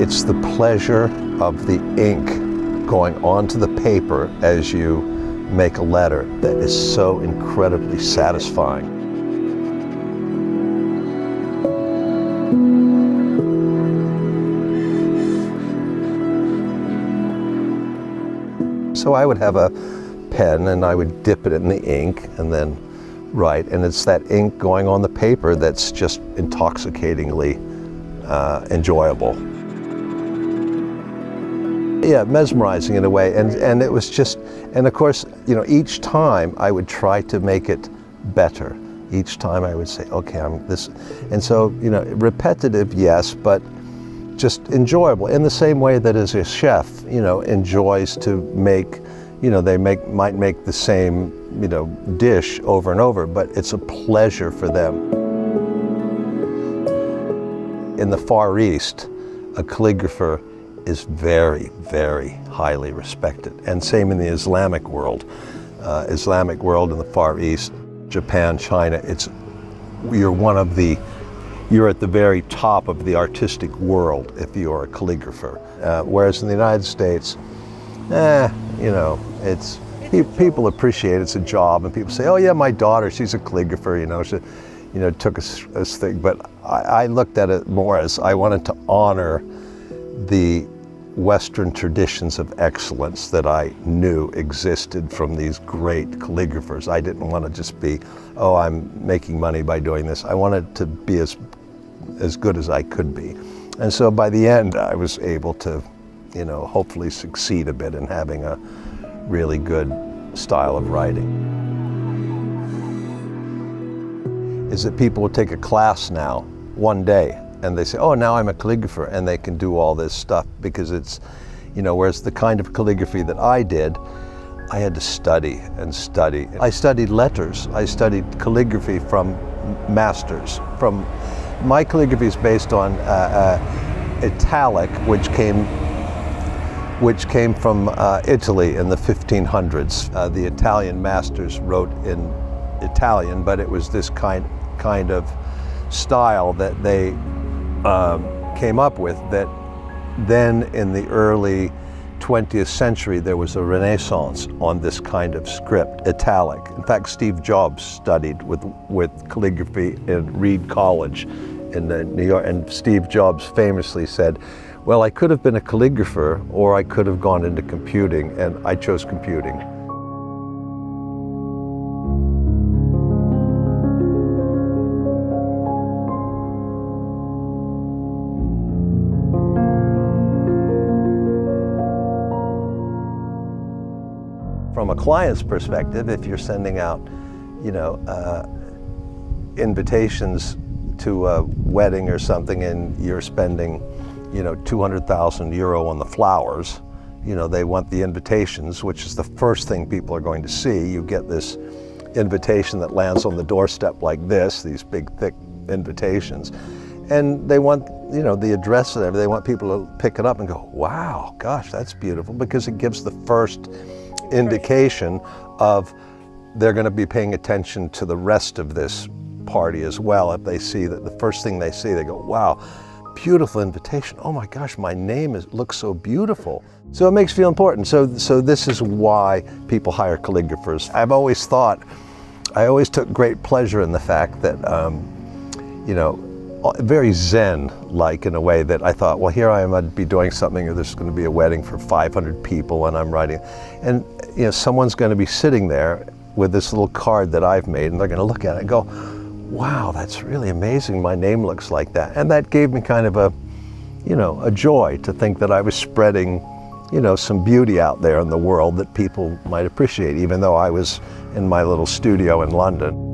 It's the pleasure of the ink going onto the paper as you make a letter that is so incredibly satisfying. So I would have a pen and I would dip it in the ink and then write, and it's that ink going on the paper that's just intoxicatingly enjoyable. Yeah, mesmerizing in a way, and it was just, and of course, you know, each time I would try to make it better. Each time I would say, okay, I'm this, and so, you know, repetitive, yes, but just enjoyable in the same way that as a chef, you know, enjoys to make, you know, might make the same, you know, dish over and over, but it's a pleasure for them. In the Far East, a calligrapher is very, very highly respected. And same in the Islamic world. Islamic world in the Far East, Japan, China, you're at the very top of the artistic world if you're a calligrapher. Whereas in the United States, you know, people appreciate it. It's a job, and people say, oh yeah, my daughter, she's a calligrapher, you know, she, you know, took a thing. But I looked at it more as I wanted to honor the Western traditions of excellence that I knew existed from these great calligraphers. I didn't want to just be, oh, I'm making money by doing this. I wanted to be as good as I could be. And so by the end, I was able to, you know, hopefully succeed a bit in having a really good style of writing. Is that people will take a class now, one day, and they say, oh, now I'm a calligrapher, and they can do all this stuff because it's, you know, whereas the kind of calligraphy that I did, I had to study and study. I studied letters. I studied calligraphy from masters. My calligraphy is based on italic, which came from Italy in the 1500s. The Italian masters wrote in Italian, but it was this kind of style that they came up with, that then in the early 20th century there was a renaissance on this kind of script, italic. In fact, Steve Jobs studied with calligraphy in Reed College in New York, and Steve Jobs famously said, well, I could have been a calligrapher or I could have gone into computing, and I chose computing. From a client's perspective, if you're sending out, you know, invitations to a wedding or something, and you're spending, you know, 200,000 euro on the flowers, you know, they want the invitations, which is the first thing people are going to see. You get this invitation that lands on the doorstep like this, these big, thick invitations. And they want, you know, the address and everything. They want people to pick it up and go, wow, gosh, that's beautiful, because it gives the first indication of they're going to be paying attention to the rest of this party as well. If they see that the first thing they see, they go, wow, beautiful invitation. Oh my gosh, my name looks so beautiful. So it makes you feel important. So this is why people hire calligraphers. I always took great pleasure in the fact that, you know, very Zen-like in a way, that I thought, well, here I am, I'd be doing something, or there's going to be a wedding for 500 people and I'm writing. And, you know, someone's going to be sitting there with this little card that I've made, and they're going to look at it and go, wow, that's really amazing, my name looks like that. And that gave me kind of a, you know, a joy to think that I was spreading, you know, some beauty out there in the world that people might appreciate, even though I was in my little studio in London.